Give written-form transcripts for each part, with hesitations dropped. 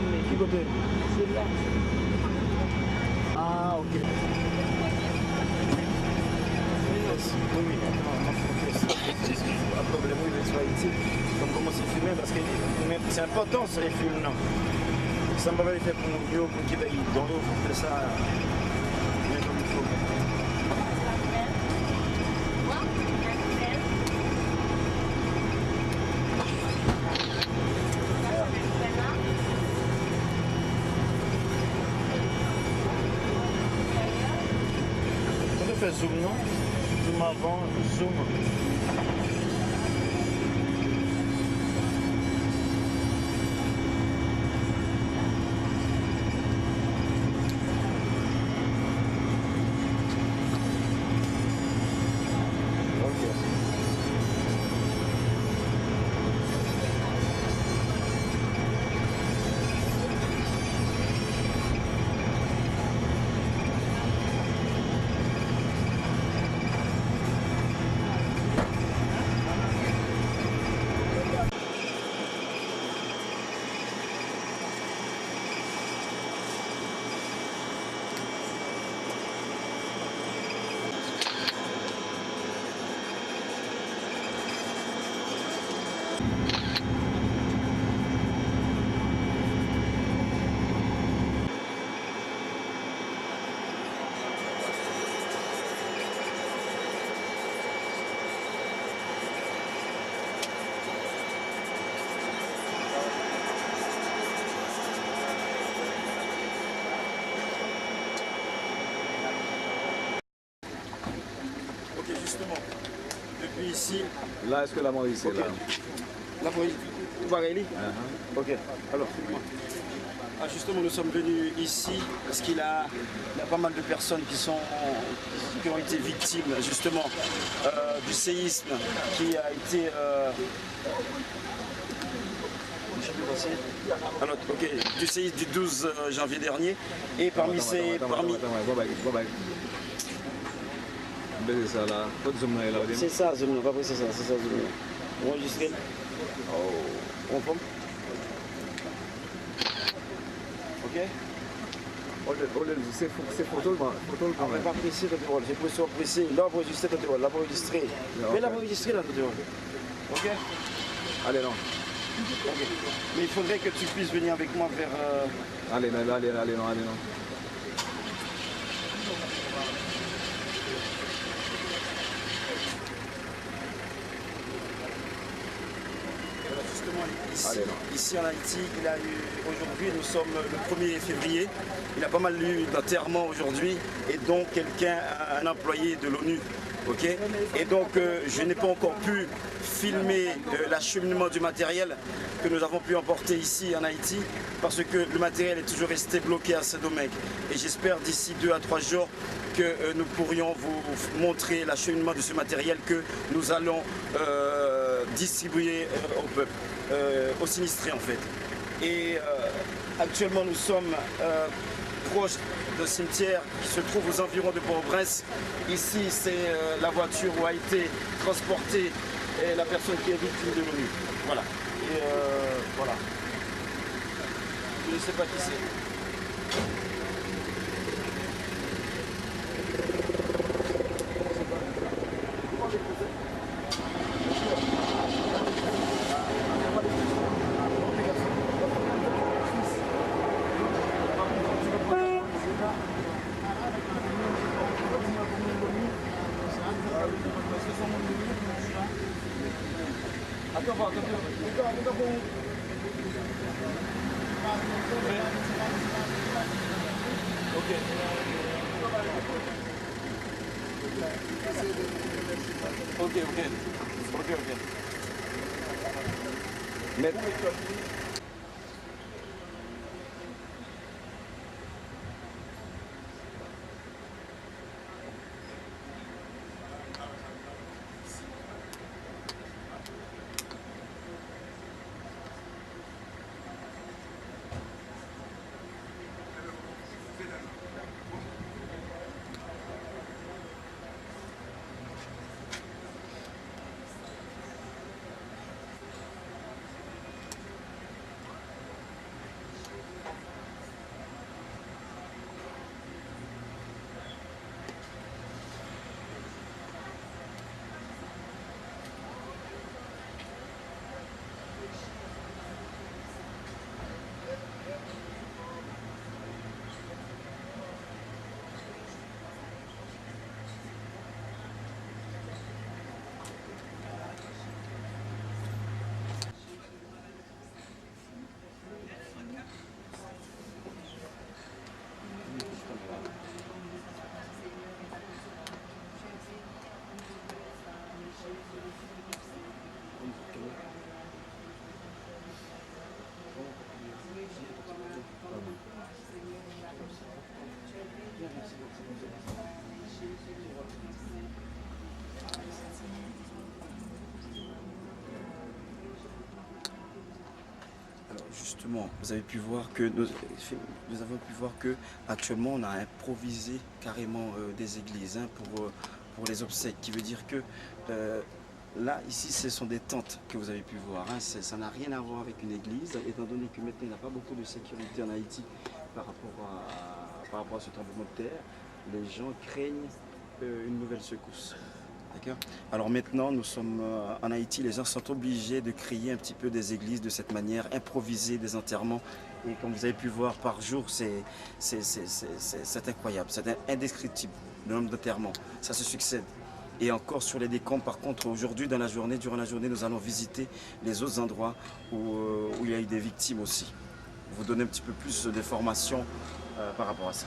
filmer. Qui côté? C'est là. Ah, ok. Oui, oui. Après, le bruit de Haïti, on commence à filmer parce que c'est important, ça, les films, non? Ça m'a fait pour nous, pour qu'il aille dans l'eau, pour faire ça bien comme il faut. On fait zoom, non? Zoom avant, zoom. Justement, depuis ici. Là, est-ce que la Maurice est là? La Maurice, vous voyez? Ok, alors, ah, justement, nous sommes venus ici parce qu'il y a pas mal de personnes qui ont été victimes, justement, du séisme qui a été. Alors, ok, du séisme du 12 janvier dernier. Et parmi ces. C'est ça, zoom, on va voir, c'est ça, zoom. Enregistrer. Oh. On forme. Ok. C'est photo on va pas presser le drôle, j'ai pris sur presser, là on va enregistrer le drôle, là on va enregistrer. Mais là on va enregistrer le drôle. Ok. Allez, non. Okay. Mais il faudrait que tu puisses venir avec moi vers. Allez, non. Ici en Haïti, il a eu aujourd'hui, nous sommes le 1er février, il a pas mal eu d'enterrements aujourd'hui et donc un employé de l'ONU. Okay. Et donc je n'ai pas encore pu filmer l'acheminement du matériel que nous avons pu emporter ici en Haïti parce que le matériel est toujours resté bloqué à Saint-Domingue. Et j'espère d'ici 2 à 3 jours que nous pourrions vous montrer l'acheminement de ce matériel que nous allons distribuer au peuple, aux sinistrés en fait. Et actuellement nous sommes proches d'un cimetière qui se trouve aux environs de Port-au-Prince. Ici c'est la voiture où a été transportée la personne qui est victime de l'ONU. Voilà. Et voilà. Je ne sais pas qui c'est. Ok. justement, vous avez pu voir que nous avons pu voir que actuellement on a improvisé carrément des églises hein, pour les obsèques, qui veut dire que là, ici, ce sont des tentes que vous avez pu voir. Hein. Ça n'a rien à voir avec une église, étant donné que maintenant il n'y a pas beaucoup de sécurité en Haïti par rapport à ce tremblement de terre. Les gens craignent une nouvelle secousse. D'accord. Alors maintenant, nous sommes en Haïti, les gens sont obligés de créer un petit peu des églises de cette manière, improviser des enterrements. Et comme vous avez pu voir par jour, c'est incroyable, c'est indescriptible, le nombre d'enterrements. Ça se succède. Et encore sur les décombres, par contre, aujourd'hui, durant la journée, nous allons visiter les autres endroits où il y a eu des victimes aussi. Vous donner un petit peu plus d'informations par rapport à ça.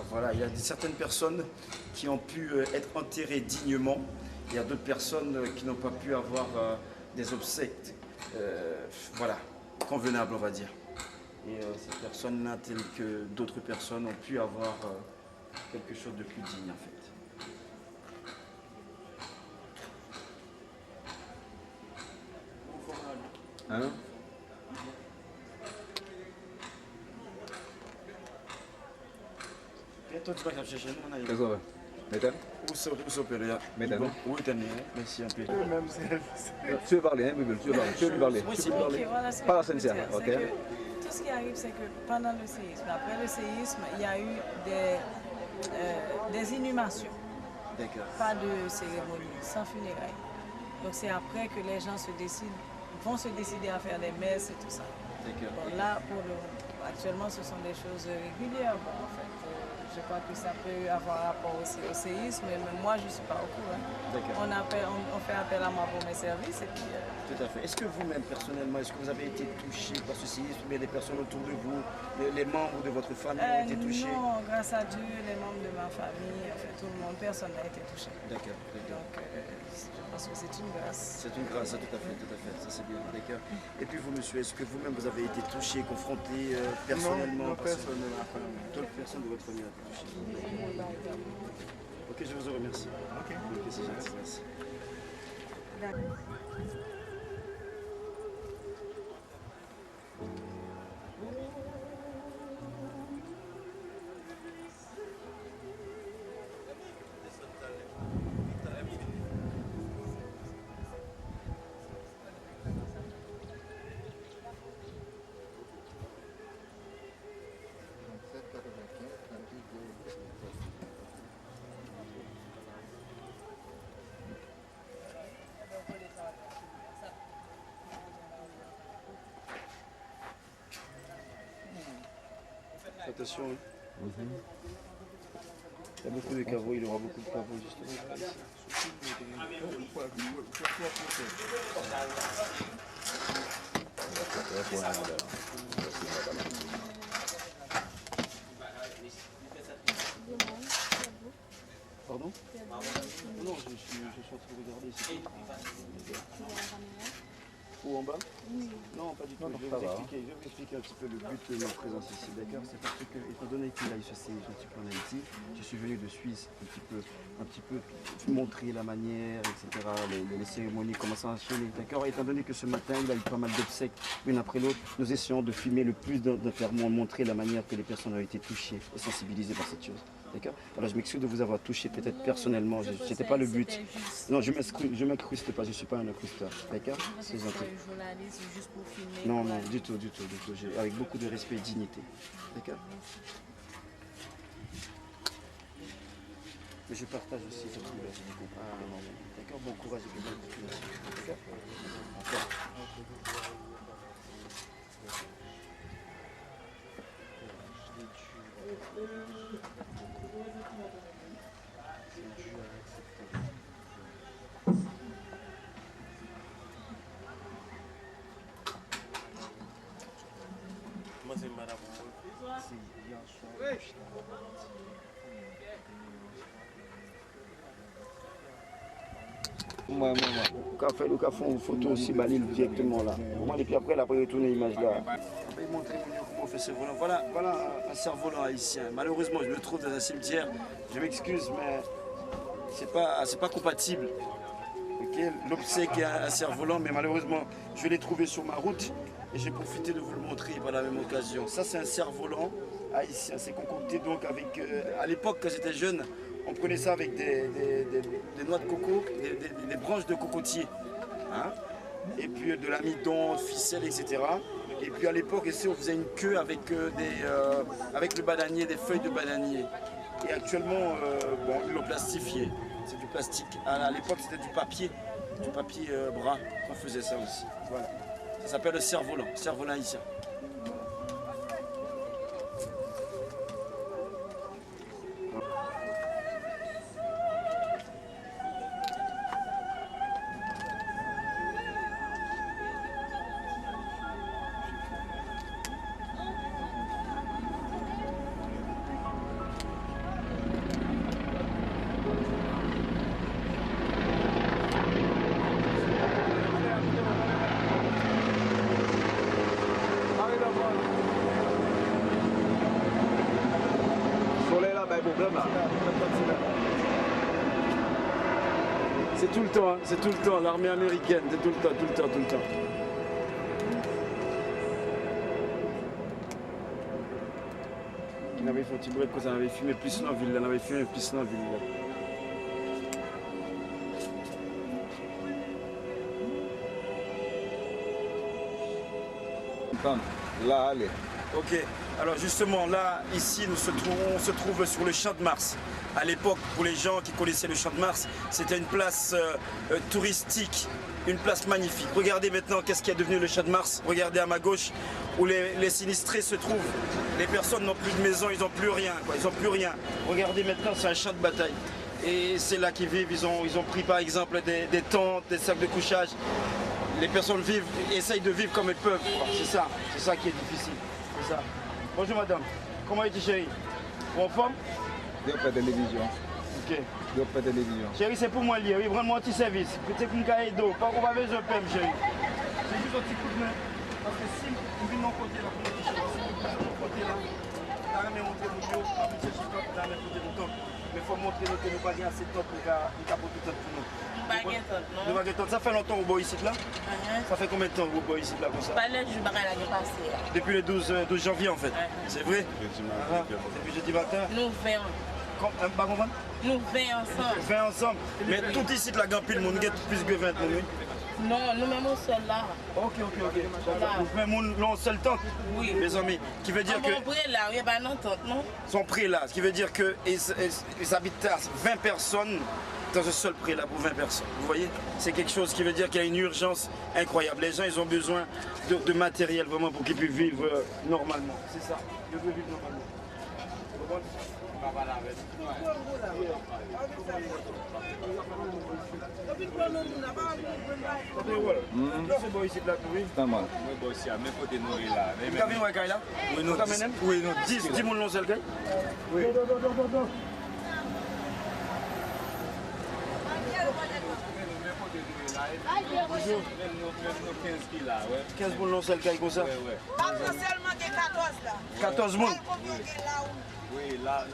Voilà, il y a certaines personnes qui ont pu être enterrées dignement. Il y a d'autres personnes qui n'ont pas pu avoir des obsèques, voilà, convenables, on va dire. Et ces personnes-là, telles que d'autres personnes, ont pu avoir quelque chose de plus digne, en fait. Hein? Bientôt tu vas chercher nous, on a Qu'est-ce qu'on va? Mettez. Où s'opérer là? Mettez. Où est-elle? Merci un peu. Tu veux parler, hein, Bible? Tu veux parler? Tu veux lui parler? Oui, Tu c'est peux lui bon. parler? Voilà ce que Pas la je veux sincère, dire, ok? c'est que tout ce qui arrive, c'est que pendant le séisme, après le séisme, il y a eu des inhumations, D'accord. pas de cérémonie, sans funérailles. Donc c'est après que les gens vont se décider à faire des messes et tout ça. D'accord. Bon, là, actuellement, ce sont des choses régulières. Bon, en fait, je crois que ça peut avoir rapport aussi au séisme, mais moi, je ne suis pas au courant. D'accord. On fait appel à moi pour mes services et puis... Tout à fait. Est-ce que vous-même, personnellement, est-ce que vous avez été touché par ce séisme, mais les personnes autour de vous, les membres de votre famille ont été touchés? Non, grâce à Dieu, les membres de ma famille, en fait, tout le monde, personne n'a été touché. D'accord, d'accord. Donc, je pense que c'est une grâce. C'est une grâce, tout à fait, tout à fait. Ça, c'est bien, d'accord. Et puis vous, monsieur, est-ce que vous-même, vous avez été touché, confronté personnellement? Non, personne de ma famille. Toute personne de votre famille a été touchée. Ok, je vous en remercie. Ok, c'est gentil, merci. Attention, hein. Il y a beaucoup de caveaux, il y aura beaucoup de caveaux justement. Pardon? Non, je suis en train de regarder ici. Ou en bas? Non, pas du tout. Je vais vous expliquer un petit peu le but de ma présence ici, d'accord? C'est parce que, étant donné qu'il a eu ce séisme un petit peu en Haïti, je suis venu de Suisse un petit peu montrer la manière, etc., les cérémonies, comment ça enchaîner, d'accord? Étant donné que ce matin, il a eu pas mal d'obsèques, l'une après l'autre, nous essayons de filmer le plus d'enterrements, montrer la manière que les personnes ont été touchées et sensibilisées par cette chose. D'accord. Alors je m'excuse de vous avoir touché peut-être personnellement, ce n'était pas le but. Non, je m'incruste pas, je ne suis pas un incrusteur. D'accord. C'est gentil. Juste pour filmer. Non, non, du tout. Avec beaucoup de respect et dignité. D'accord. Mais je partage aussi cette douleur. D'accord, bon courage et bonne continuation. D'accord. Moi, c'est Madame. Moi. Nous avons fait une photo aussi balil directement là. Et puis après, après retourner l'image là. Je vais montrer comment on fait ce volant. Voilà un cerf-volant haïtien. Malheureusement, je le trouve dans un cimetière. Je m'excuse, mais c'est pas compatible. Okay? L'obsèque est un cerf-volant, mais malheureusement, je l'ai trouvé sur ma route et j'ai profité de vous le montrer par la même occasion. Ça, c'est un cerf-volant haïtien. C'est concocté donc avec. À l'époque, quand j'étais jeune, on prenait ça avec des noix de coco, des branches de cocotier. Hein? Et puis de l'amidon, ficelle, etc. Et puis à l'époque, ici, on faisait une queue avec, avec le bananier, des feuilles de bananier. Et actuellement, bon, ils l'ont plastifié. C'est du plastique. À l'époque, c'était du papier brun qu'on faisait ça aussi. Voilà. Ça s'appelle le cerf-volant haïtien. C'est tout le temps, hein, c'est tout le temps, l'armée américaine, c'est tout le temps. Il avait fait un petit break quand on avait fumé plus dans la ville, on avait fumé plus dans la ville. Là, allez. Ok, alors justement là, ici, on se trouve sur le Champ de Mars. À l'époque, pour les gens qui connaissaient le Champ de Mars, c'était une place touristique, une place magnifique. Regardez maintenant qu'est-ce qui est devenu le Champ de Mars. Regardez à ma gauche où les sinistrés se trouvent. Les personnes n'ont plus de maison, ils n'ont plus rien, quoi. Ils n'ont plus rien. Regardez maintenant, c'est un champ de bataille. Et c'est là qu'ils vivent. Ils ont pris par exemple des tentes, des sacs de couchage. Les personnes essayent de vivre comme elles peuvent. C'est ça qui est difficile. C'est ça. Bonjour madame, comment es-tu chérie? En forme? Je fais télévision. Ok. Je fais télévision. Chérie, c'est pour moi lié, oui, vraiment un petit service. Peut-être qu'une cahier d'eau, pas qu'on va besoin de paix, chérie. C'est juste un petit coup de main. Parce que si on vient de mon côté là, pour notre chérie, si on vient de mon côté là, on a jamais montré mon bio, on a mis ce chiffre, on a jamais montré mon temps. Mais il faut montrer que nous pas assez de temps pour capoter tout ça pour nous. De baguette, ça fait longtemps que vous boyez ici là? Ça fait combien de temps que vous boyez ici là comme ça? Pas le jour l'année passée. Depuis le 12 janvier en fait. C'est vrai? Depuis jeudi matin. Nous 20 ans. Nous 20 ensemble. 20 ensemble. Mais tout ici, la gampille, le monde get plus que 20 oui. Non, nous même au seul là. Ok. Vous même l'on seul temps. Oui. Mes amis. Qui veut dire que. Son prix là, oui, bah non, non. Son prix là. Ce qui veut dire que ils habitent à 20 personnes dans un seul prix là pour 20 personnes. Vous voyez? C'est quelque chose qui veut dire qu'il y a une urgence incroyable. Les gens, ils ont besoin de matériel vraiment pour qu'ils puissent vivre normalement. C'est ça. Ils veulent vivre normalement. Pas mal. Oui, non. 10 moun non seul gars. Oui. 15 moun non seul gars comme ça. Pas seulement 14 là. 14 moun. Oui, là.